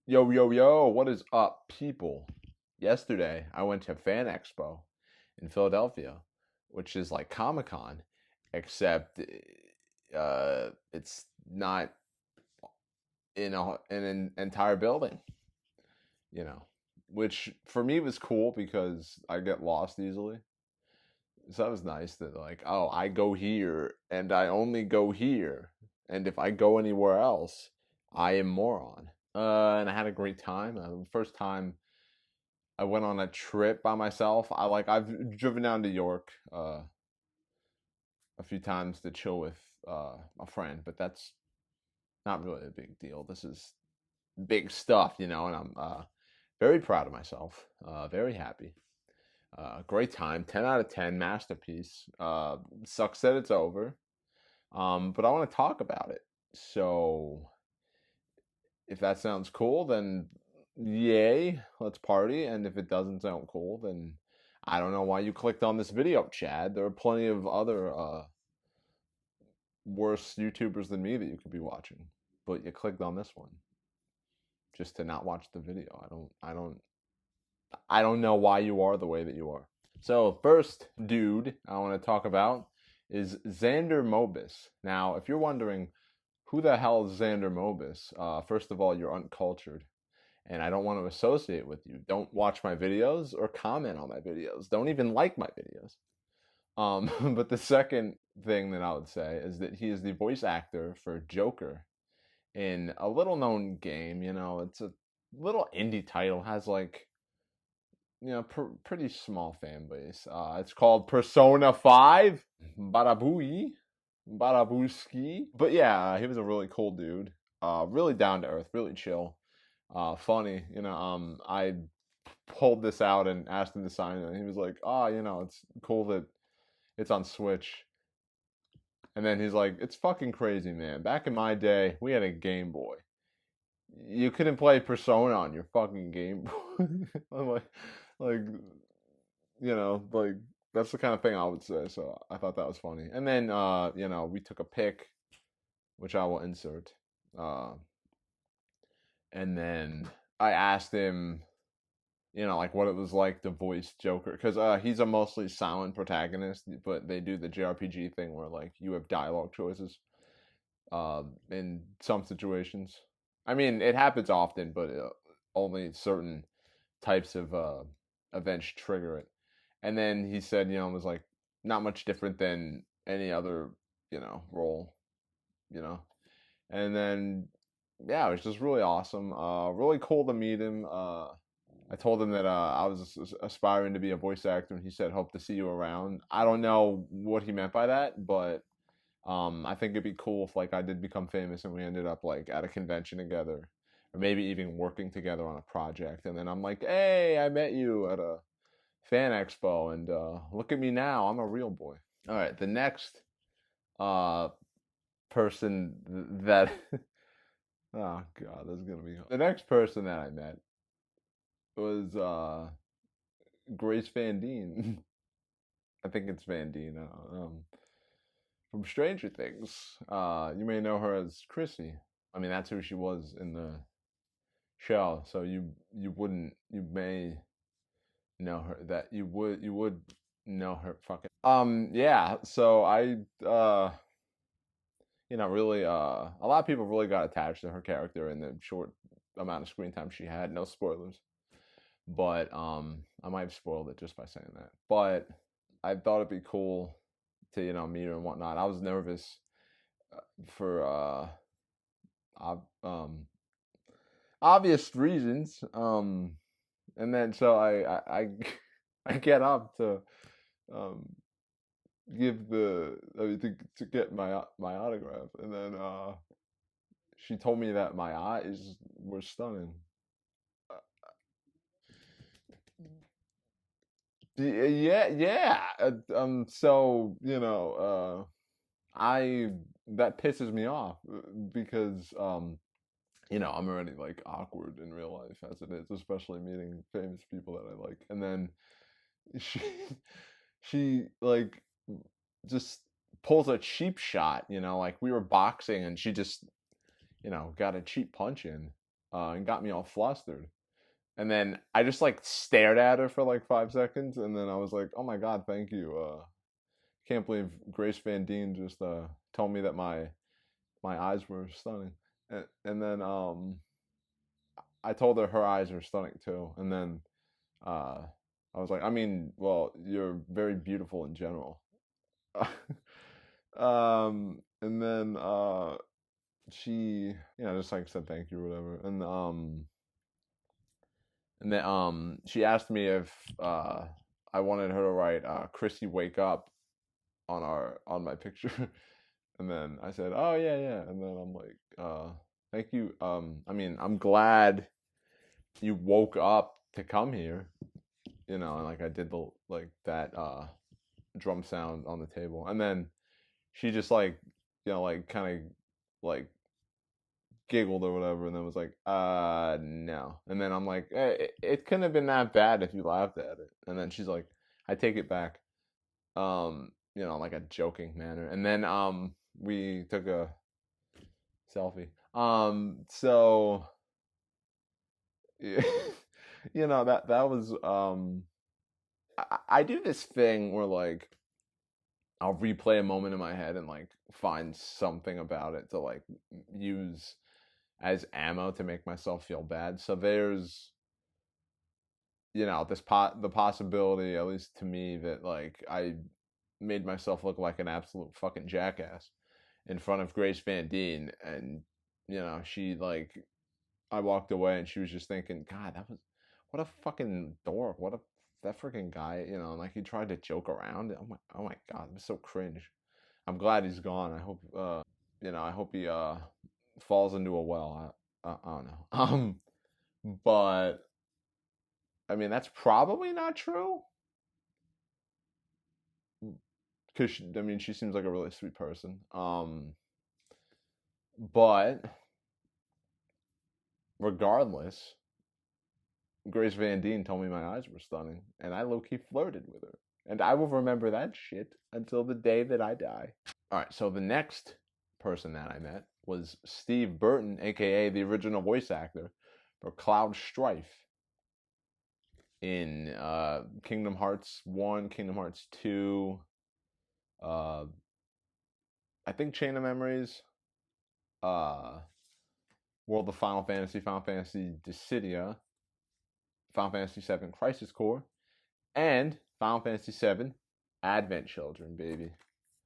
Yo, yo, yo, what is up, people? Yesterday, I went to Fan Expo in Philadelphia, which is like Comic Con, except it's not in an entire building, you know, which for me was cool because I get lost easily. So that was nice that, like, oh, I go here and I only go here. And if I go anywhere else, I am moron. And I had a great time. First time I went on a trip by myself. I've driven down to York a few times to chill with a friend, but that's not really a big deal. This is big stuff, and I'm very proud of myself. Very happy. Great time. 10 out of 10. Masterpiece. Sucks that it's over. But I want to talk about it. So if that sounds cool, then yay, let's party. And if it doesn't sound cool, then I don't know why you clicked on this video, Chad. There are plenty of other worse YouTubers than me that you could be watching, but you clicked on this one just to not watch the video. I don't know why you are the way that you are. So first dude I want to talk about is Xander Mobus. Now, if you're wondering who the hell is Xander Mobus, first of all, you're uncultured and I don't want to associate with you. Don't watch my videos or comment on my videos. Don't even like my videos. But the second thing that I would say is that he is the voice actor for Joker in a little known game. It's a little indie title, has like, pretty small fan base. It's called Persona 5. Barabooey. Barabooski. But yeah, he was a really cool dude. Really down to earth, really chill. Funny. I pulled this out and asked him to sign it, and he was like, it's cool that it's on Switch. And then he's like, it's fucking crazy, man. Back in my day, we had a Game Boy. You couldn't play Persona on your fucking Game Boy. I'm like, like that's the kind of thing I would say. So I thought that was funny. And then, we took a pic, which I will insert. And then I asked him, like what it was like to voice Joker, because he's a mostly silent protagonist, but they do the JRPG thing where like you have dialogue choices in some situations. I mean, it happens often, but only certain types of events trigger it. And then he said, it was like not much different than any other, role, you know. And then yeah, it was just really awesome. Really cool to meet him. I told him that I was aspiring to be a voice actor, and he said, "Hope to see you around." I don't know what he meant by that, but I think it'd be cool if like I did become famous and we ended up like at a convention together, or maybe even working together on a project. And then I'm like, "Hey, I met you at a Fan Expo, and look at me now. I'm a real boy." All right, the next uh, person that oh god, this is gonna be the next person that I met was Grace Van Dien. I think it's Van Dien. From Stranger Things. You may know her as Chrissy. I mean, that's who she was in the show. So you may know her. That you would know her. Fucking yeah. So I really a lot of people really got attached to her character in the short amount of screen time she had. No spoilers. But I might have spoiled it just by saying that. But I thought it'd be cool to meet her and whatnot. I was nervous for um, obvious reasons. And then so I get up to um, give to get my autograph, and then she told me that my eyes were stunning. Yeah, yeah. So I that pisses me off because I'm already like awkward in real life as it is, especially meeting famous people that I like. And then she she like just pulls a cheap shot, like we were boxing and she just got a cheap punch in. and got me all flustered. And then I just like stared at her for like 5 seconds, and then I was like, "Oh my god, thank you! Can't believe Grace Van Dien just told me that my eyes were stunning." And then I told her eyes are stunning too. And then uh, I was like, I mean, well, you're very beautiful in general. And then she, just like said thank you or whatever. And then she asked me if I wanted her to write "Chrissy Wake Up" on my picture. And then I said, "Oh yeah, yeah." And then I'm like, "Thank you. I mean, I'm glad you woke up to come here." And like I did the like that drum sound on the table, and then she just like like kind of like giggled or whatever, and then was like, no. And then I'm like, it couldn't have been that bad if you laughed at it. And then she's like, I take it back, like a joking manner. And then we took a selfie. So yeah, that was I do this thing where like I'll replay a moment in my head and like find something about it to like use as ammo to make myself feel bad. So there's the possibility, at least to me, that like I made myself look like an absolute fucking jackass in front of Grace Van Dien, and she like I walked away and she was just thinking, God, that was what a fucking dork. What a that freaking guy, like he tried to joke around. Oh my God, it was so cringe. I'm glad he's gone. I hope he falls into a well. I don't know. But I mean that's probably not true because I mean she seems like a really sweet person. But regardless, Grace Van Dien told me my eyes were stunning, and I low key flirted with her, and I will remember that shit until the day that I die. All right, so the next person that I met was Steve Burton, aka the original voice actor for Cloud Strife in Kingdom Hearts 1, Kingdom Hearts 2, uh, I think Chain of Memories, uh, World of Final Fantasy, Final Fantasy Dissidia, Final Fantasy VII Crisis Core, and Final Fantasy VII Advent Children, baby.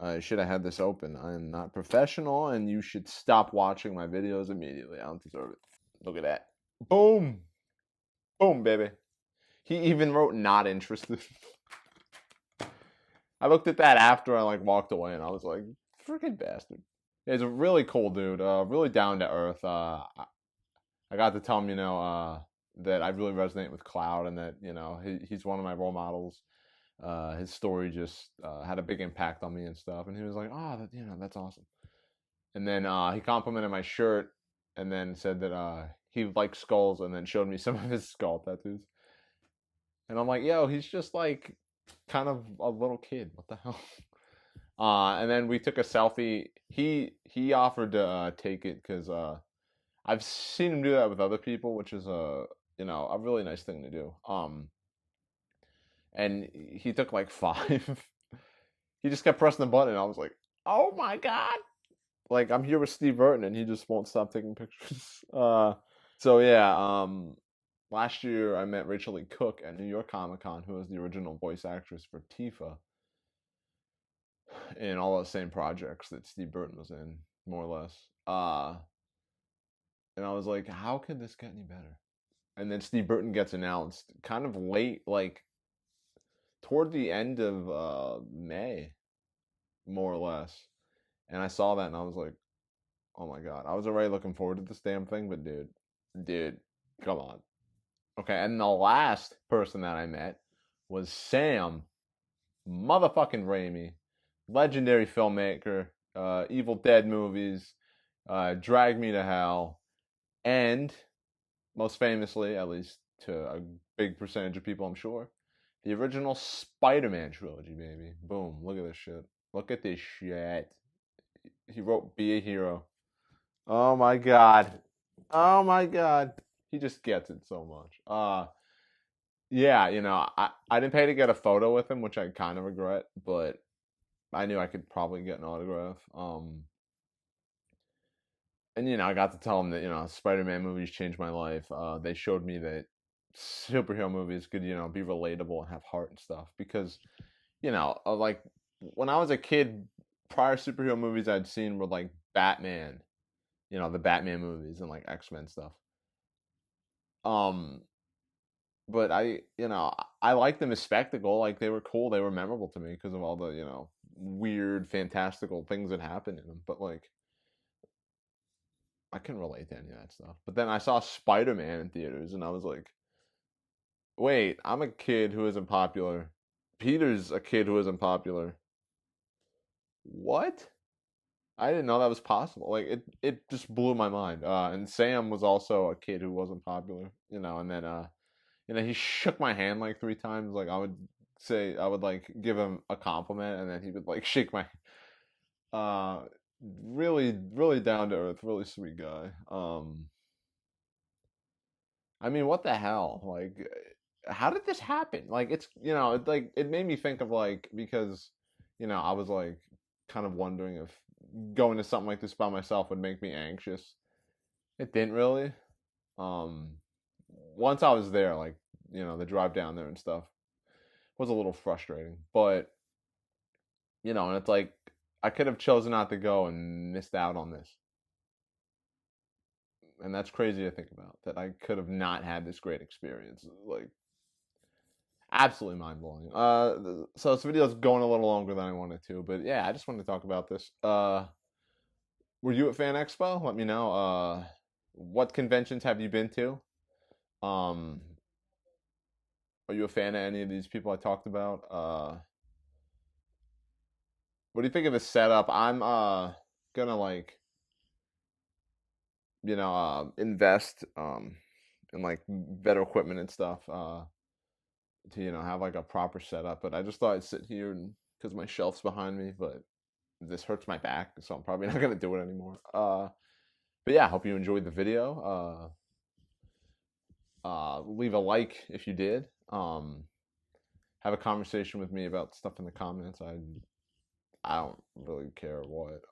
I should have had this open. I am not professional, and you should stop watching my videos immediately. I don't deserve it. Look at that. Boom. Boom, baby. He even wrote not interested. I looked at that after I like walked away, and I was like, freaking bastard. He's a really cool dude. Really down to earth. I got to tell him, that I really resonate with Cloud, and that he's one of my role models. His story just had a big impact on me and stuff, and he was like, "Oh, that's awesome." And then he complimented my shirt, and then said that he liked skulls, and then showed me some of his skull tattoos. And I'm like, "Yo, he's just like kind of a little kid. What the hell?" And then we took a selfie. He offered to take it because I've seen him do that with other people, which is a really nice thing to do. And he took like 5. He just kept pressing the button, and I was like, "Oh my God!" Like I'm here with Steve Burton, and he just won't stop taking pictures. So yeah, last year I met Rachel Lee Cook at New York Comic Con, who was the original voice actress for Tifa in all those same projects that Steve Burton was in, more or less. And I was like, how could this get any better? And then Steve Burton gets announced kind of late, like toward the end of May, more or less. And I saw that and I was like, oh my God. I was already looking forward to this damn thing, but dude, come on. Okay, and the last person that I met was Sam motherfucking Raimi, legendary filmmaker, Evil Dead movies, Drag Me to Hell, and most famously, at least to a big percentage of people, I'm sure, the original Spider-Man trilogy, baby. Boom, look at this shit. Look at this shit. He wrote Be a Hero. Oh my God. Oh my god, he just gets it so much. Yeah, I didn't pay to get a photo with him, which I kind of regret, but I knew I could probably get an autograph. And I got to tell him that Spider-Man movies changed my life. They showed me that superhero movies could be relatable and have heart and stuff. Because like when I was a kid, prior superhero movies I'd seen were like Batman, the Batman movies and like X-Men stuff. Um, but I liked them as spectacle. Like they were cool, they were memorable to me because of all the weird, fantastical things that happened in them. But like I couldn't relate to any of that stuff. But then I saw Spider Man in theaters, and I was like, wait, I'm a kid who isn't popular. Peter's a kid who isn't popular. What? I didn't know that was possible. Like it just blew my mind. And Sam was also a kid who wasn't popular, and then he shook my hand like 3 times. Like I would like give him a compliment, and then he would like shake my uh really really down to earth, really sweet guy. I mean, what the hell? Like, how did this happen? Like, it made me think of like because, I was like kind of wondering if going to something like this by myself would make me anxious. It didn't really. Um, Once I was there, like, the drive down there and stuff was a little frustrating, but and it's like I could have chosen not to go and missed out on this. And that's crazy to think about that I could have not had this great experience. Like absolutely mind blowing. So this video is going a little longer than I wanted to, but yeah, I just wanted to talk about this. Were you at Fan Expo? Let me know. What conventions have you been to? Um, are you a fan of any of these people I talked about? What do you think of the setup? I'm gonna like invest in like better equipment and stuff to have like a proper setup. But I just thought I'd sit here and because my shelf's behind me, but this hurts my back, so I'm probably not gonna do it anymore. But yeah, I hope you enjoyed the video. Leave a like if you did. Have a conversation with me about stuff in the comments. I don't really care what.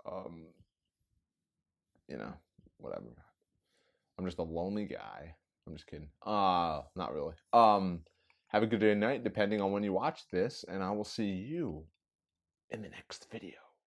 You know, whatever. I'm just a lonely guy. I'm just kidding. Not really. Have a good day and night, depending on when you watch this, and I will see you in the next video.